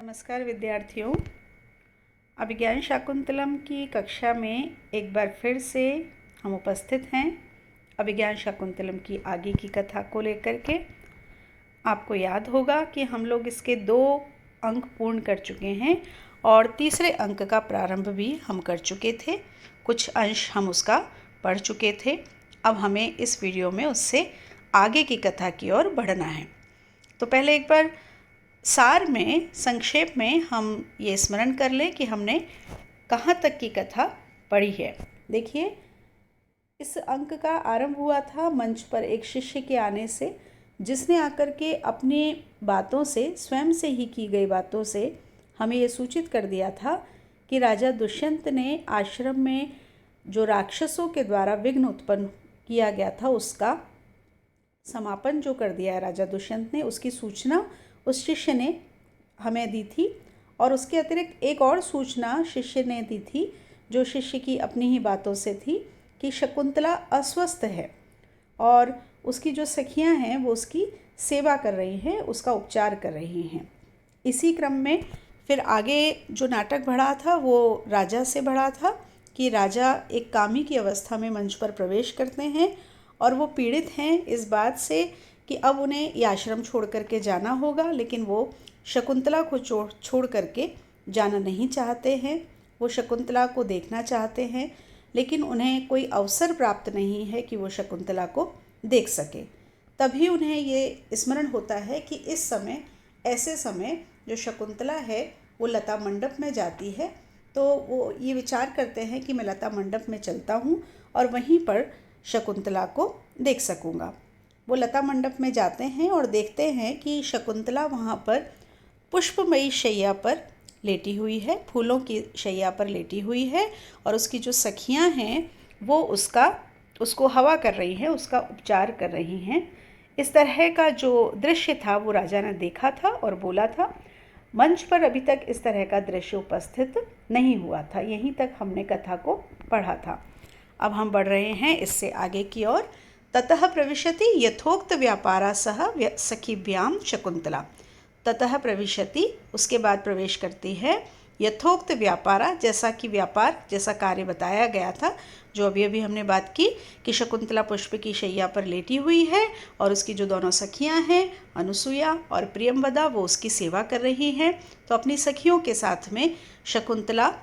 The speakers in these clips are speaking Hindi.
नमस्कार विद्यार्थियों। अभिज्ञान शाकुंतलम की कक्षा में एक बार फिर से हम उपस्थित हैं। अभिज्ञान शाकुंतलम की आगे की कथा को लेकर के आपको याद होगा कि हम लोग इसके 2 अंक पूर्ण कर चुके हैं और तीसरे अंक का प्रारंभ भी हम कर चुके थे। कुछ अंश हम उसका पढ़ चुके थे। अब हमें इस वीडियो में उससे आगे की कथा की ओर बढ़ना है। तो पहले एक बार सार में संक्षेप में हम ये स्मरण कर लें कि हमने कहाँ तक की कथा पढ़ी है। देखिए, इस अंक का आरंभ हुआ था मंच पर एक शिष्य के आने से, जिसने आकर के अपनी बातों से, स्वयं से ही की गई बातों से हमें ये सूचित कर दिया था कि राजा दुष्यंत ने आश्रम में जो राक्षसों के द्वारा विघ्न उत्पन्न किया गया था उसका समापन जो कर दिया है राजा दुष्यंत ने, उसकी सूचना उस शिष्य ने हमें दी थी। और उसके अतिरिक्त एक और सूचना शिष्य ने दी थी, जो शिष्य की अपनी ही बातों से थी, कि शकुंतला अस्वस्थ है और उसकी जो सखियां हैं वो उसकी सेवा कर रही हैं, उसका उपचार कर रही हैं। इसी क्रम में फिर आगे जो नाटक बढ़ा था वो राजा से बढ़ा था कि राजा एक कामी की अवस्था में मंच पर प्रवेश करते हैं और वो पीड़ित हैं इस बात से कि अब उन्हें ये आश्रम छोड़ करके जाना होगा, लेकिन वो शकुंतला को छोड़ करके जाना नहीं चाहते हैं। वो शकुंतला को देखना चाहते हैं, लेकिन उन्हें कोई अवसर प्राप्त नहीं है कि वो शकुंतला को देख सके। तभी उन्हें ये स्मरण होता है कि इस समय, ऐसे समय जो शकुंतला है वो लता मंडप में जाती है, तो वो ये विचार करते हैं कि मैं लता मंडप में चलता हूँ और वहीं पर शकुंतला को देख सकूँगा। वो लता मंडप में जाते हैं और देखते हैं कि शकुंतला वहाँ पर पुष्पमयी शैया पर लेटी हुई है, फूलों की शैया पर लेटी हुई है और उसकी जो सखियाँ हैं वो उसको हवा कर रही हैं, उसका उपचार कर रही हैं। इस तरह का जो दृश्य था वो राजा ने देखा था और बोला था। मंच पर अभी तक इस तरह का दृश्य उपस्थित नहीं हुआ था। यहीं तक हमने कथा को पढ़ा था। अब हम बढ़ रहे हैं इससे आगे की ओर। ततः प्रविशति यथोक्त व्यापारा सह सखीभ्याम शकुंतला। ततः प्रविशति, उसके बाद प्रवेश करती है, यथोक्त व्यापारा, जैसा कि व्यापार, जैसा कार्य बताया गया था, जो अभी हमने बात की कि शकुंतला पुष्प की शैया पर लेटी हुई है और उसकी जो दोनों सखियां हैं, अनुसुया और प्रियंवदा, वो उसकी सेवा कर रही हैं। तो अपनी सखियों के साथ में शकुंतला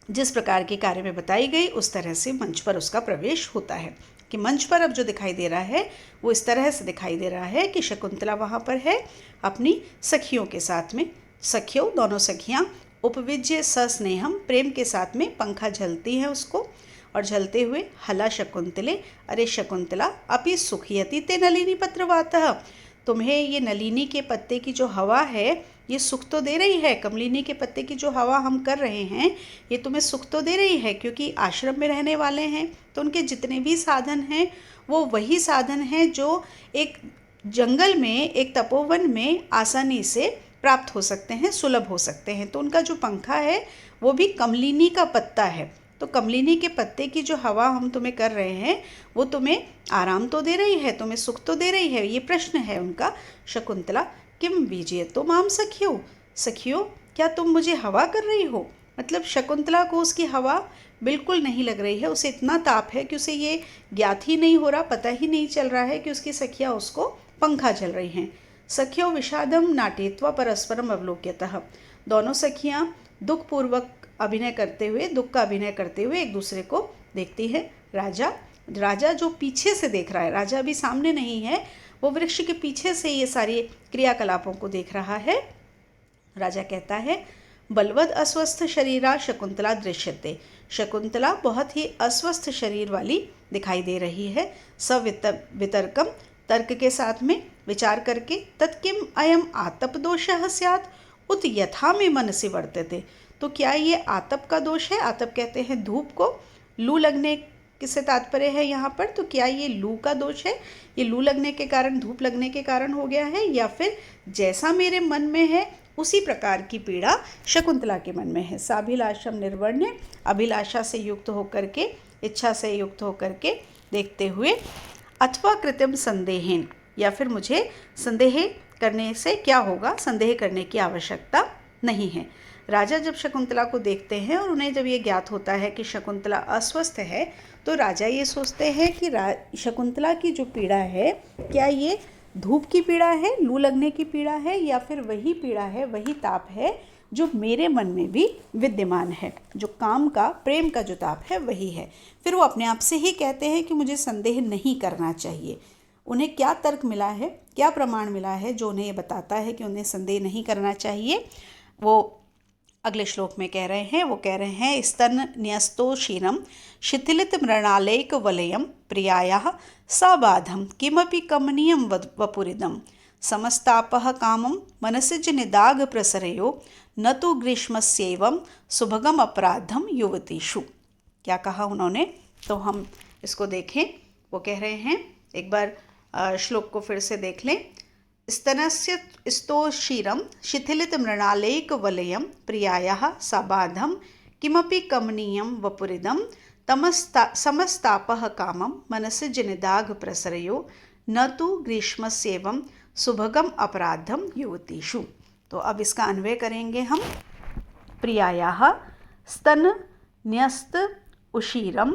जिस प्रकार के कार्य में बताई गई उस तरह से मंच पर उसका प्रवेश होता है। कि मंच पर अब जो दिखाई दे रहा है वो इस तरह से दिखाई दे रहा है कि शकुंतला वहाँ पर है अपनी सखियों के साथ में। सखियों, दोनों सखियाँ उपविज्य सस्नेहम, प्रेम के साथ में पंखा झलती हैं उसको, और झलते हुए हला शकुंतले, अरे शकुंतला, अपि सुखयति ते नलिनी पत्रवातः, तुम्हें ये नलिनी के पत्ते की जो हवा है ये सुख तो दे रही है। कमलिनी के पत्ते की जो हवा हम कर रहे हैं ये तुम्हें सुख तो दे रही है, क्योंकि आश्रम में रहने वाले हैं तो उनके जितने भी साधन हैं वो वही साधन हैं जो एक जंगल में, एक तपोवन में आसानी से प्राप्त हो सकते हैं, सुलभ हो सकते हैं। तो उनका जो पंखा है वो भी कमलिनी का पत्ता है। तो कमलिनी के पत्ते की जो हवा हम तुम्हें कर रहे हैं वो तुम्हें आराम तो दे रही है, तुम्हें सुख तो दे रही है। ये प्रश्न है उनका। शकुंतला किम बीजयतो माम सखियो, सखियो क्या तुम मुझे हवा कर रही हो? मतलब शकुंतला को उसकी हवा बिल्कुल नहीं लग रही है। उसे इतना ताप है कि उसे ये ज्ञात ही नहीं हो रहा, पता ही नहीं चल रहा है कि उसकी सखियाँ उसको पंखा झल रही हैं। सखियो विषादम नाटयित्वा परस्परम अवलोक्यतः, दोनों सखियाँ दुखपूर्वक अभिनय करते हुए, दुख का अभिनय करते हुए एक दूसरे को देखती है। राजा जो पीछे से देख रहा है, राजा भी सामने नहीं है, वो वृक्ष के पीछे से ये सारी क्रियाकलापों को देख रहा है। राजा कहता है, बलवद अस्वस्थ शरीरा शकुंतला दृश्यते, शकुंतला बहुत ही अस्वस्थ शरीर वाली दिखाई दे रही है। वितर्कम, तर्क के साथ में विचार करके, तत्किम अयम आतप दोषः स्यात् उत यथा में मनसि वर्तते, तो क्या ये आतप का दोष है? आतप कहते हैं धूप को, लू लगने किससे तात्पर्य है यहाँ पर? तो क्या ये लू का दोष है? ये लू लगने के कारण, धूप लगने के कारण हो गया है, या फिर जैसा मेरे मन में है उसी प्रकार की पीड़ा शकुंतला के मन में है? साभिलाषम निर्वर्ण्य, अभिलाषा से युक्त होकर के, इच्छा से युक्त होकर के देखते हुए, अथवा कृत्रिम संदेहेन, या फिर मुझे संदेह करने से क्या होगा, संदेह करने की आवश्यकता नहीं है। राजा जब शकुंतला को देखते हैं और उन्हें जब ये ज्ञात होता है कि शकुंतला अस्वस्थ है, तो राजा ये सोचते हैं कि शकुंतला की जो पीड़ा है, क्या ये धूप की पीड़ा है, लू लगने की पीड़ा है, या फिर वही पीड़ा है, वही ताप है जो मेरे मन में भी विद्यमान है, जो काम का, प्रेम का जो ताप है वही है। फिर वो अपने आप से ही कहते हैं कि मुझे संदेह नहीं करना चाहिए। उन्हें क्या तर्क मिला है, क्या प्रमाण मिला है जो उन्हें ये बताता है कि उन्हें संदेह नहीं करना चाहिए, वो अगले श्लोक में कह रहे हैं। वो कह रहे हैं, स्तन न्यस्तो क्षीरम शिथिलित मृणालैक वलयम प्रियायाः सबाधम किमपि कमनीयम वपुरिदम समस्तापः कामम मनसिज निदाग प्रसरयो न तो ग्रीष्मस्यैवं सुभगम अपराधम युवतीषु। क्या कहा उन्होंने, तो हम इसको देखें। वो कह रहे हैं, एक बार श्लोक को फिर से देख लें। स्तनस्य स्तोषीरं शिथिलित मृणालैक वलयम प्रियायाः सबाधम किमपि कमनीयम वपुरिदम समस्तापः कामम मनसिज निदाग प्रसरयो न तो ग्रीष्मस्यैवं सुभगम अपराधम युवतीषु। तो अब इसका अन्वय करेंगे हम। प्रियायाः स्तन न्यस्त उशीरम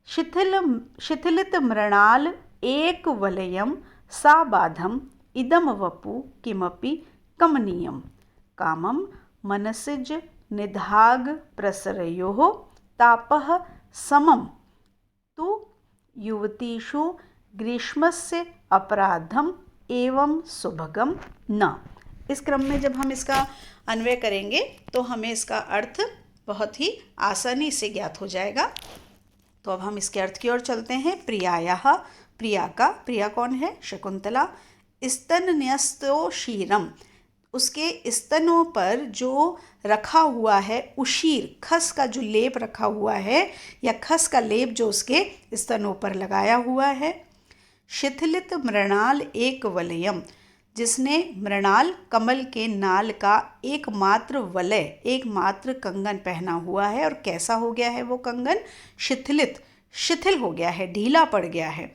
शिथिलित मृणाल एक वलयम साबाधम इदम वपु किमपि कमनीयम कामम मनसिज निधाग प्रसरयोः तापः समम तु युवतीषु ग्रीष्मस्य अपराधम एवं सुभगम न। इस क्रम में जब हम इसका अन्वय करेंगे तो हमें इसका अर्थ बहुत ही आसानी से ज्ञात हो जाएगा। तो अब हम इसके अर्थ की ओर चलते हैं। प्रियायाः, प्रिया कौन है, शकुंतला। स्तन न्यस्तो क्षीरम, उसके स्तनों पर जो रखा हुआ है उशीर, खस का जो लेप रखा हुआ है, या खस का लेप जो उसके स्तनों पर लगाया हुआ है। शिथिलित मृणाल एक वलयम, जिसने मृणाल कमल के नाल का एकमात्र वलय, एकमात्र कंगन पहना हुआ है। और कैसा हो गया है वो कंगन, शिथिल हो गया है, ढीला पड़ गया है।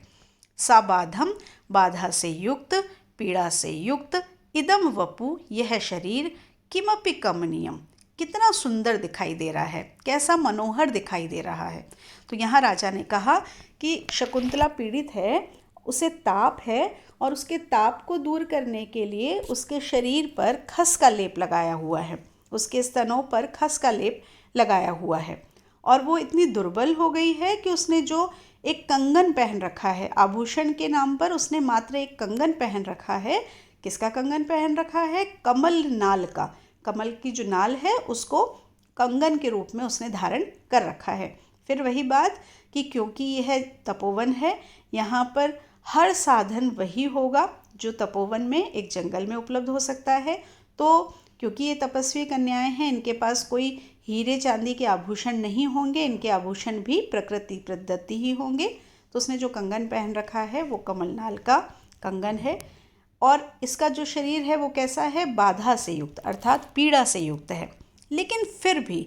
साबाधम, बाधा से युक्त, पीड़ा से युक्त। इदम वपु, यह शरीर। किमपि कमनीयम, कितना सुंदर दिखाई दे रहा है, कैसा मनोहर दिखाई दे रहा है। तो यहाँ राजा ने कहा कि शकुंतला पीड़ित है, उसे ताप है, और उसके ताप को दूर करने के लिए उसके शरीर पर खस का लेप लगाया हुआ है, उसके स्तनों पर खस का लेप लगाया हुआ है। और वो इतनी दुर्बल हो गई है कि उसने जो एक कंगन पहन रखा है, आभूषण के नाम पर उसने मात्र एक कंगन पहन रखा है। किसका कंगन पहन रखा है, कमल नाल का, कमल की जो नाल है उसको कंगन के रूप में उसने धारण कर रखा है। फिर वही बात कि क्योंकि यह तपोवन है, यहाँ पर हर साधन वही होगा जो तपोवन में, एक जंगल में उपलब्ध हो सकता है। तो क्योंकि ये तपस्वी कन्याएं हैं, इनके पास कोई हीरे चांदी के आभूषण नहीं होंगे, इनके आभूषण भी प्रकृति प्रदत्ति ही होंगे। तो उसने जो कंगन पहन रखा है वो कमलनाल का कंगन है। और इसका जो शरीर है वो कैसा है, बाधा से युक्त, अर्थात पीड़ा से युक्त है। लेकिन फिर भी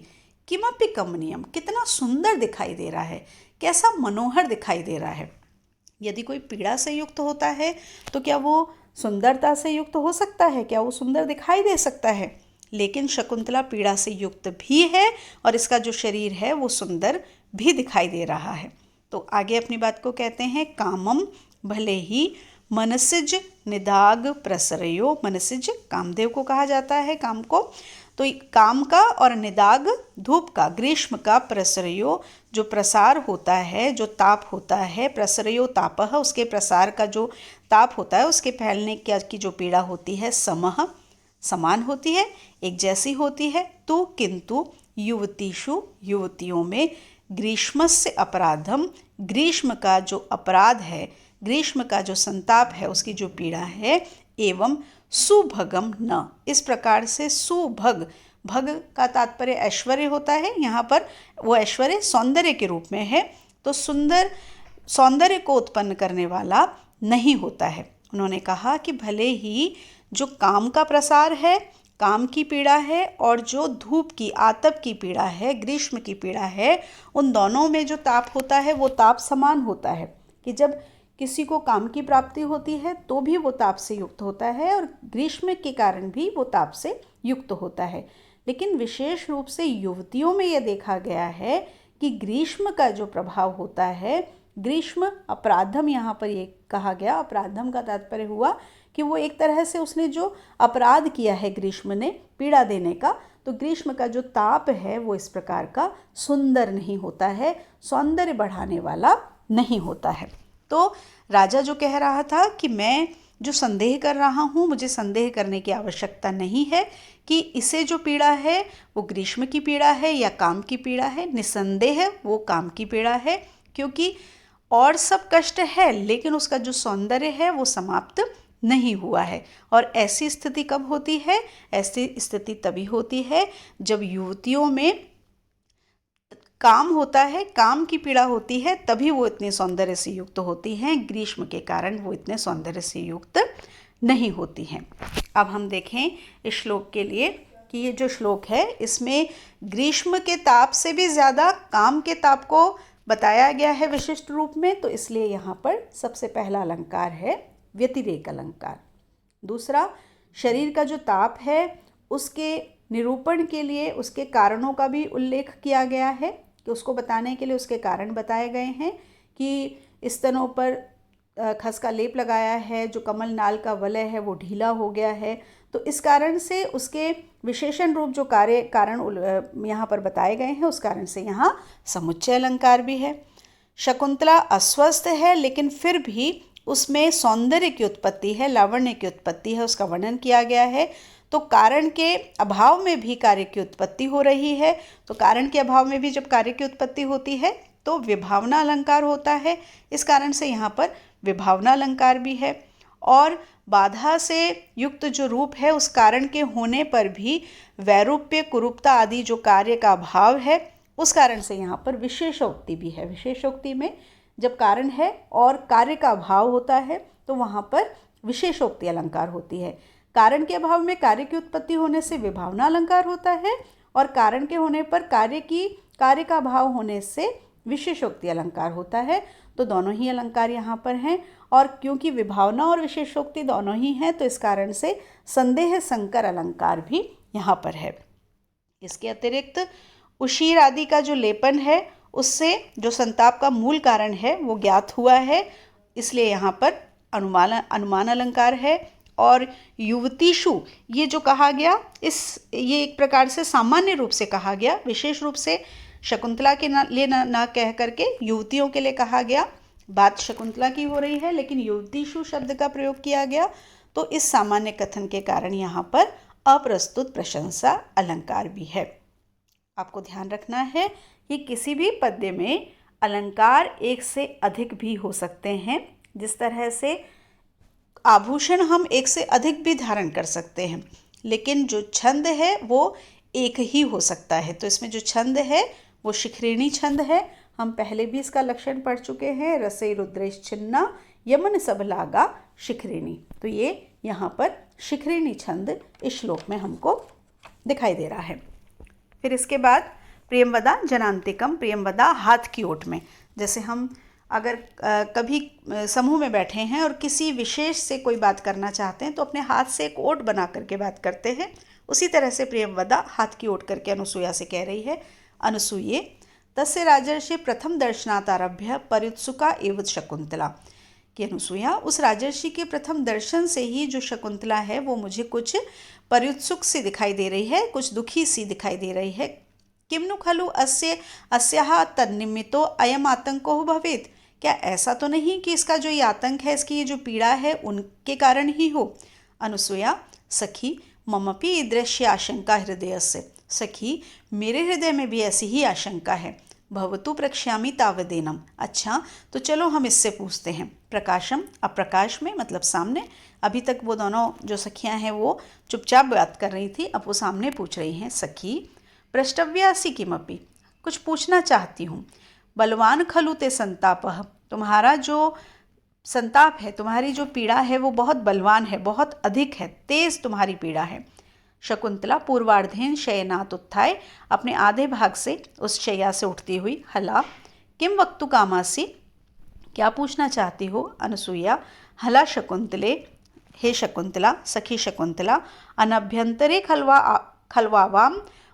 किमपि कमनीयम, कितना सुंदर दिखाई दे रहा है, कैसा मनोहर दिखाई दे रहा है। यदि कोई पीड़ा से युक्त होता है तो क्या वो सुंदरता से युक्त हो सकता है, क्या वो सुंदर दिखाई दे सकता है। लेकिन शकुंतला पीड़ा से युक्त भी है और इसका जो शरीर है वो सुंदर भी दिखाई दे रहा है। तो आगे अपनी बात को कहते हैं, कामम, भले ही मनसिज निदाग प्रसरयो, मनसिज कामदेव को कहा जाता है, काम को। तो काम का और निदाग धूप का, ग्रीष्म का, प्रसरयो जो प्रसार होता है, जो ताप होता है, प्रसरयो तापः, उसके प्रसार का जो ताप होता है, उसके फैलने की जो पीड़ा होती है, समः, समान होती है, एक जैसी होती है। तो किंतु युवतीषु, युवतियों में, ग्रीष्मस्य अपराधम, ग्रीष्म का जो अपराध है, ग्रीष्म का जो संताप है, उसकी जो पीड़ा है, एवं सुभगम न, इस प्रकार से सुभग, भग का तात्पर्य ऐश्वर्य होता है, यहाँ पर वो ऐश्वर्य सौंदर्य के रूप में है। तो सुंदर सौंदर्य को उत्पन्न करने वाला नहीं होता है। उन्होंने कहा कि भले ही जो काम का प्रसार है, काम की पीड़ा है, और जो धूप की, आतप की पीड़ा है, ग्रीष्म की पीड़ा है, उन दोनों में जो ताप होता है वो ताप समान होता है। कि जब किसी को काम की प्राप्ति होती है तो भी वो ताप से युक्त होता है, और ग्रीष्म के कारण भी वो ताप से युक्त होता है। लेकिन विशेष रूप से युवतियों में यह देखा गया है कि ग्रीष्म का जो प्रभाव होता है, ग्रीष्म अपराधम यहाँ पर ये कहा गया, अपराधम का तात्पर्य हुआ कि वो एक तरह से उसने जो अपराध किया है ग्रीष्म ने पीड़ा देने का, तो ग्रीष्म का जो ताप है वो इस प्रकार का सुंदर नहीं होता है, सौंदर्य बढ़ाने वाला नहीं होता है। तो राजा जो कह रहा था कि मैं जो संदेह कर रहा हूँ, मुझे संदेह करने की आवश्यकता नहीं है कि इसे जो पीड़ा है वो ग्रीष्म की पीड़ा है या काम की पीड़ा है। निसंदेह वो काम की पीड़ा है, क्योंकि और सब कष्ट है लेकिन उसका जो सौंदर्य है वो समाप्त नहीं हुआ है। और ऐसी स्थिति कब होती है? ऐसी स्थिति तभी होती है जब युवतियों में काम होता है, काम की पीड़ा होती है, तभी वो इतने सौंदर्य से युक्त होती हैं। ग्रीष्म के कारण वो इतने सौंदर्य से युक्त नहीं होती हैं। अब हम देखें इस श्लोक के लिए कि ये जो श्लोक है इसमें ग्रीष्म के ताप से भी ज़्यादा काम के ताप को बताया गया है विशिष्ट रूप में, तो इसलिए यहाँ पर सबसे पहला अलंकार है व्यतिरेक अलंकार। दूसरा, शरीर का जो ताप है उसके निरूपण के लिए उसके कारणों का भी उल्लेख किया गया है, कि उसको बताने के लिए उसके कारण बताए गए हैं कि स्तनों पर खस का लेप लगाया है, जो कमल नाल का वलय है वो ढीला हो गया है, तो इस कारण से उसके विशेषण रूप जो कारण यहाँ पर बताए गए हैं, उस कारण से यहाँ समुच्चय अलंकार भी है। शकुंतला अस्वस्थ है लेकिन फिर भी उसमें सौंदर्य की उत्पत्ति है, लावण्य की उत्पत्ति है, उसका वर्णन किया गया है। तो कारण के अभाव में भी कार्य की उत्पत्ति हो रही है, तो कारण के अभाव में भी जब कार्य की उत्पत्ति होती है तो विभावना अलंकार होता है, इस कारण से यहाँ पर विभावना अलंकार भी है। और बाधा से युक्त जो रूप है उस कारण के होने पर भी वैरूप्य, कुरूपता आदि जो कार्य का अभाव है उस कारण से यहाँ पर विशेषोक्ति भी है। विशेषोक्ति में जब कारण है और कार्य का अभाव होता है तो वहाँ पर विशेषोक्ति अलंकार होती है। कारण के अभाव में कार्य की उत्पत्ति होने से विभावना अलंकार होता है, और कारण के होने पर कार्य का अभाव होने से विशेषोक्ति अलंकार होता है। तो दोनों ही अलंकार यहाँ पर हैं, और क्योंकि विभावना और विशेषोक्ति दोनों ही हैं तो इस कारण से संदेह संकर अलंकार भी यहाँ पर है। इसके अतिरिक्त उशीर आदि का जो लेपन है उससे जो संताप का मूल कारण है वो ज्ञात हुआ है, इसलिए यहाँ पर अनुमान अलंकार है। और युवतीषु ये जो कहा गया ये एक प्रकार से सामान्य रूप से कहा गया, विशेष रूप से शकुंतला के लिए ना कह करके युवतियों के लिए कहा गया। बात शकुंतला की हो रही है लेकिन युवतीषु शब्द का प्रयोग किया गया, तो इस सामान्य कथन के कारण यहाँ पर अप्रस्तुत प्रशंसा अलंकार भी है। आपको ध्यान रखना है कि किसी भी पद्य में अलंकार एक से अधिक भी हो सकते हैं। जिस तरह से आभूषण हम एक से अधिक भी धारण कर सकते हैं, लेकिन जो छंद है वो एक ही हो सकता है। तो इसमें जो छंद है वो शिखरिणी छंद है। हम पहले भी इसका लक्षण पढ़ चुके हैं, रसे रुद्रेश छिन्ना यमन सब लागा शिखरिणी। तो ये यहाँ पर शिखरिणी छंद इस श्लोक में हमको दिखाई दे रहा है। फिर इसके बाद प्रियंवदा जनांतिकम, प्रियंवदा हाथ की ओट में। जैसे हम अगर कभी समूह में बैठे हैं और किसी विशेष से कोई बात करना चाहते हैं तो अपने हाथ से एक ओट बना करके बात करते हैं, उसी तरह से प्रियंवदा हाथ की ओट करके अनुसूया से कह रही है, अनुसूये तस्य राजर्षि प्रथम दर्शनात् आरभ्य पर्युत्सुका एव शकुंतला, कि अनुसूया उस राजर्षि के प्रथम दर्शन से ही जो शकुंतला है वो मुझे कुछ पर्युत्सुक सी दिखाई दे रही है, कुछ दुखी सी दिखाई दे रही है। किम्नु खलु अस्याः तन्निमित्तो अयम आतंको भवेत्, क्या ऐसा तो नहीं कि इसका जो ये आतंक है, इसकी ये जो पीड़ा है उनके कारण ही हो। अनुसूया सखी ममपि ईदृश्य आशंका हृदयस्य, सखी मेरे हृदय में भी ऐसी ही आशंका है। भवतु प्रक्ष्यामि तावदेनम, अच्छा तो चलो हम इससे पूछते हैं। प्रकाशम, अब प्रकाश में मतलब सामने। अभी तक वो दोनों जो सखियां हैं वो चुपचाप बात कर रही थी, अब वो सामने पूछ रही हैं। सखी पृष्टव्यासी किमपि, कुछ पूछना चाहती हूँ। बलवान खलु ते संतापः, तुम्हारा जो संताप है, तुम्हारी जो पीड़ा है वो बहुत बलवान है, बहुत अधिक है, तेज तुम्हारी पीड़ा है। शकुंतला पूर्वार्धेन शयनात् उत्थाय, अपने आधे भाग से उस शैया से उठती हुई, हला किम वक्तु कामासी, क्या पूछना चाहती हो। अनुसूया हला शकुंतले हे शकुंतला, सखी शकुंतला, अनभ्यंतरे खल्वावां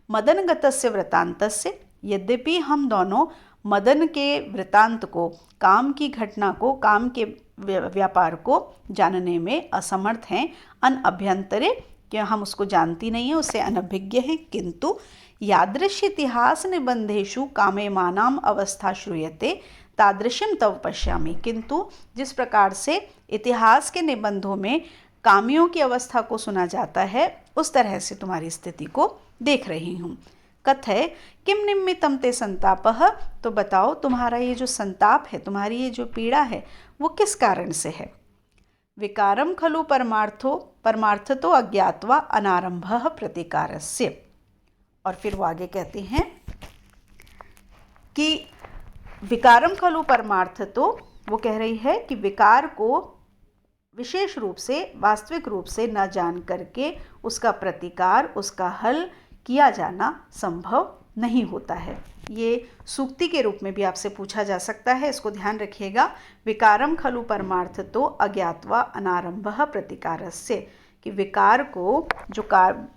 मदनगतस्य वृतांतस्य। यद्यपि हम दोनों मदन के वृतांत को, काम की घटना को, काम के व्यापार को जानने में असमर्थ हैं, अनभ्यंतरे, क्या हम उसको जानती नहीं हैं, उससे अनभिज्ञ हैं, किंतु यादृश इतिहास निबंधेषु कामेमानाम अवस्था श्रूयते तादृशम तव पश्यामि। किंतु जिस प्रकार से इतिहास के निबंधों में कामियों की अवस्था को सुना जाता है, उस तरह से तुम्हारी स्थिति को देख रही हूँ। कथय किम निमित्तम ते संतापः, तो बताओ तुम्हारा ये जो संताप है, तुम्हारी ये जो पीड़ा है, वो किस कारण से है। विकारम खलु परमार्थतो अज्ञात्वा अनारंभः प्रतिकारस्य। और फिर वो आगे कहते हैं कि विकारम खलु परमार्थतो, वो कह रही है कि विकार को विशेष रूप से, वास्तविक रूप से न जान करके उसका प्रतिकार, उसका हल किया जाना संभव नहीं होता है। ये सूक्ति के रूप में भी आपसे पूछा जा सकता है, इसको ध्यान रखिएगा। विकारम खलु परमार्थतो अज्ञात्वा अनारंभः प्रतिकारस्य, कि विकार को, जो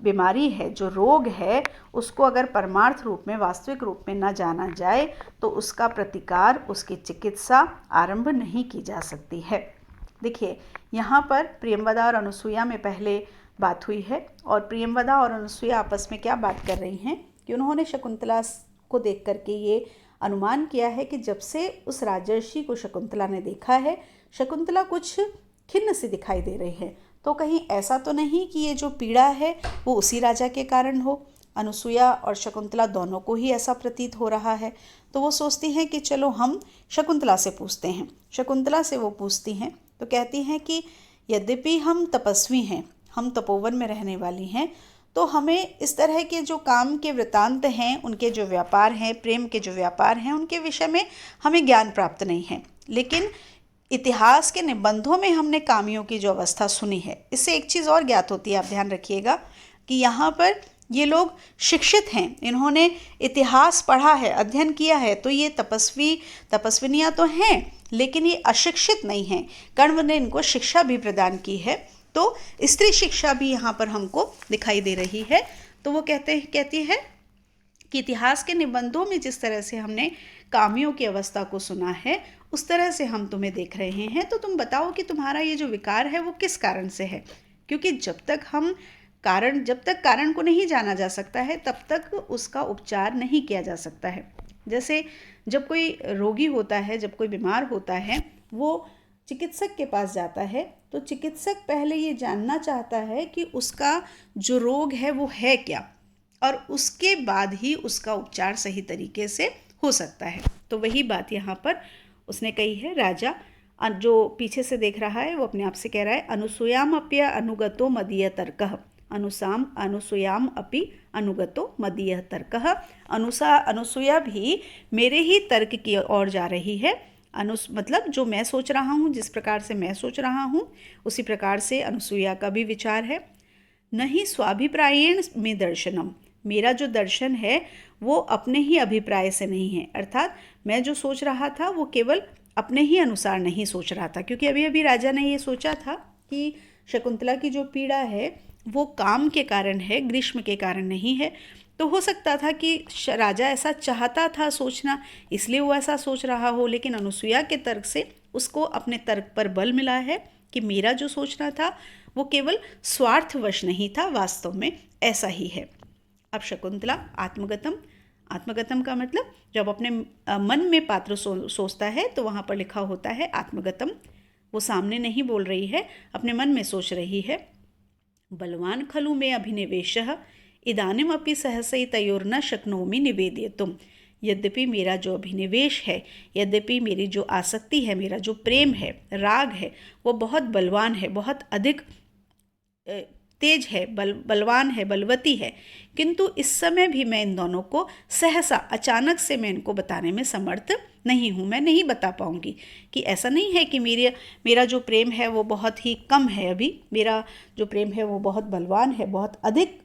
बीमारी है, जो रोग है, उसको अगर परमार्थ रूप में, वास्तविक रूप में न जाना जाए तो उसका प्रतिकार, उसकी चिकित्सा आरंभ नहीं की जा सकती है। देखिए, यहाँ पर प्रियंवदा और अनुसुईया में पहले बात हुई है, और प्रियंवदा और अनुसुईया आपस में क्या बात कर रही हैं कि उन्होंने शकुंतला को देख करके ये अनुमान किया है कि जब से उस राजर्षि को शकुंतला ने देखा है, शकुंतला कुछ खिन्न सी दिखाई दे रही है। तो कहीं ऐसा तो नहीं कि ये जो पीड़ा है वो उसी राजा के कारण हो। अनुसुईया और शकुंतला दोनों को ही ऐसा प्रतीत हो रहा है। तो वो सोचती हैं कि चलो हम शकुंतला से पूछते हैं। शकुंतला से वो पूछती हैं तो कहती हैं कि यद्यपि हम तपस्वी हैं, हम तपोवन में रहने वाली हैं, तो हमें इस तरह के जो काम के वृतांत हैं, उनके जो व्यापार हैं, प्रेम के जो व्यापार हैं, उनके विषय में हमें ज्ञान प्राप्त नहीं है। लेकिन इतिहास के निबंधों में हमने कामियों की जो अवस्था सुनी है, इससे एक चीज़ और ज्ञात होती है, आप ध्यान रखिएगा कि यहाँ पर ये लोग शिक्षित हैं, इन्होंने इतिहास पढ़ा है, अध्ययन किया है, तो ये तपस्विनियाँ तो हैं, लेकिन ये अशिक्षित नहीं हैं। कर्ण ने इनको शिक्षा भी प्रदान की है, तो स्त्री शिक्षा भी यहाँ पर हमको दिखाई दे रही है। तो वो कहती है कि इतिहास के निबंधों में जिस तरह से हमने कामियों की अवस्था को सुना है, उस तरह से हम तुम्हें देख रहे हैं। तो तुम बताओ कि तुम्हारा ये जो विकार है वो किस कारण से है, क्योंकि जब तक कारण को नहीं जाना जा सकता है, तब तक उसका उपचार नहीं किया जा सकता है। जैसे जब कोई रोगी होता है, जब कोई बीमार होता है, वो चिकित्सक के पास जाता है, तो चिकित्सक पहले ये जानना चाहता है कि उसका जो रोग है वो है क्या, और उसके बाद ही उसका उपचार सही तरीके से हो सकता है। तो वही बात यहाँ पर उसने कही है। राजा जो पीछे से देख रहा है वो अपने आप से कह रहा है, अनुसूयाम अप्य अनुगतो मदीय तर्कः, अनुसूयाम अपि अनुगतो मदीय तर्कः। अनुसूया भी मेरे ही तर्क की ओर जा रही है। मतलब जो मैं सोच रहा हूँ, जिस प्रकार से मैं सोच रहा हूँ, उसी प्रकार से अनुसूया का भी विचार है। नहीं स्वाभिप्रायेण में दर्शनम, मेरा जो दर्शन है वो अपने ही अभिप्राय से नहीं है, अर्थात मैं जो सोच रहा था वो केवल अपने ही अनुसार नहीं सोच रहा था, क्योंकि अभी अभी राजा ने ये सोचा था कि शकुंतला की जो पीड़ा है वो काम के कारण है, ग्रीष्म के कारण नहीं है। तो हो सकता था कि राजा ऐसा चाहता था सोचना, इसलिए वो ऐसा सोच रहा हो, लेकिन अनुसूया के तर्क से उसको अपने तर्क पर बल मिला है कि मेरा जो सोचना था वो केवल स्वार्थवश नहीं था, वास्तव में ऐसा ही है। अब शकुंतला आत्मगतम का मतलब जब अपने मन में पात्र सोचता है तो वहाँ पर लिखा होता है आत्मगतम। वो सामने नहीं बोल रही है, अपने मन में सोच रही है। बलवान खलु में अभिनिवेशः इदानीम अपि सहसै तयोर्न शक्नोमि निवेदयितुम। यद्यपि मेरा जो अभिनिवेश है, यद्यपि मेरी जो आसक्ति है, मेरा जो प्रेम है, राग है, वो बहुत बलवान है, बहुत अधिक तेज है, बलवान है, बलवती है, किंतु इस समय भी मैं इन दोनों को सहसा, अचानक से मैं इनको बताने में समर्थ नहीं हूँ। मैं नहीं बता पाऊँगी कि ऐसा नहीं है कि मेरा जो प्रेम है वो बहुत ही कम है, अभी मेरा जो प्रेम है वो बहुत बलवान है, बहुत अधिक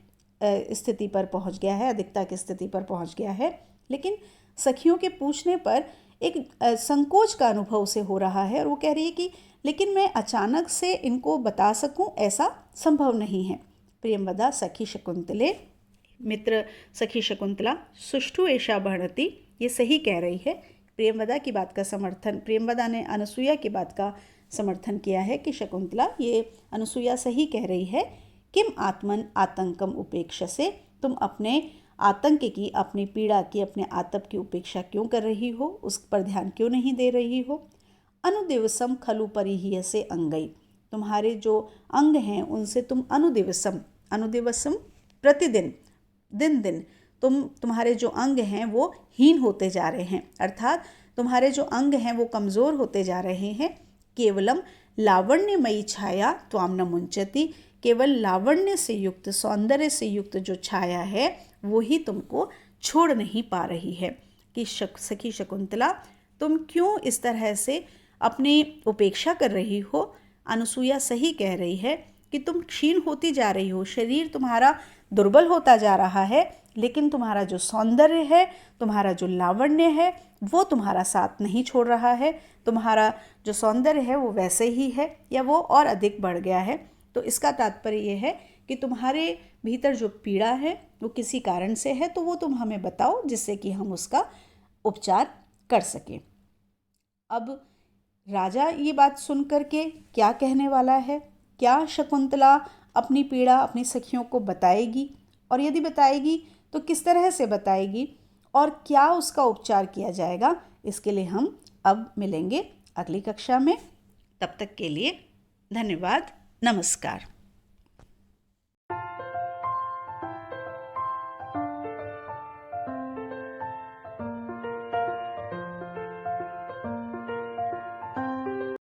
स्थिति पर पहुँच गया है, अधिकता की स्थिति पर पहुँच गया है। लेकिन सखियों के पूछने पर एक संकोच का अनुभव उसे हो रहा है, और वो कह रही है कि लेकिन मैं अचानक से इनको बता सकूं ऐसा संभव नहीं है। प्रियंवदा सखी शकुंतले, मित्र सखी शकुंतला, सुष्ठु एषा भणति, ये सही कह रही है। प्रियंवदा की बात का समर्थन, प्रियंवदा ने अनसुईया की बात का समर्थन किया है कि शकुंतला, ये अनसुईया सही कह रही है। किम आत्मन आतंकम उपेक्षसे, तुम अपने आतंक की, अपनी पीड़ा की, अपने आतप की उपेक्षा क्यों कर रही हो, उस पर ध्यान क्यों नहीं दे रही हो। अनुदिवसम खलु परिहीयसे अंगई, तुम्हारे जो अंग हैं उनसे तुम अनुदिवसम, अनुदिवसम प्रतिदिन, दिन दिन तुम्हारे जो अंग हैं वो हीन होते जा रहे हैं, अर्थात तुम्हारे जो अंग हैं वो कमज़ोर होते जा रहे हैं। केवलम लावण्यमयी छाया त्वाम न मुंचती, केवल लावण्य से युक्त, सौंदर्य से युक्त जो छाया है वो ही तुमको छोड़ नहीं पा रही है। कि सखी शकुंतला, तुम क्यों इस तरह से अपनी उपेक्षा कर रही हो। अनुसुईया सही कह रही है कि तुम क्षीण होती जा रही हो, शरीर तुम्हारा दुर्बल होता जा रहा है, लेकिन तुम्हारा जो सौंदर्य है, तुम्हारा जो लावण्य है वो तुम्हारा साथ नहीं छोड़ रहा है। तुम्हारा जो सौंदर्य है वो वैसे ही है या वो और अधिक बढ़ गया है। तो इसका तात्पर्य ये है कि तुम्हारे भीतर जो पीड़ा है वो किसी कारण से है, तो वो तुम हमें बताओ जिससे कि हम उसका उपचार कर सकें। अब राजा ये बात सुन कर के क्या कहने वाला है, क्या शकुंतला अपनी पीड़ा अपनी सखियों को बताएगी, और यदि बताएगी तो किस तरह से बताएगी और क्या उसका उपचार किया जाएगा, इसके लिए हम अब मिलेंगे अगली कक्षा में। तब तक के लिए धन्यवाद, नमस्कार।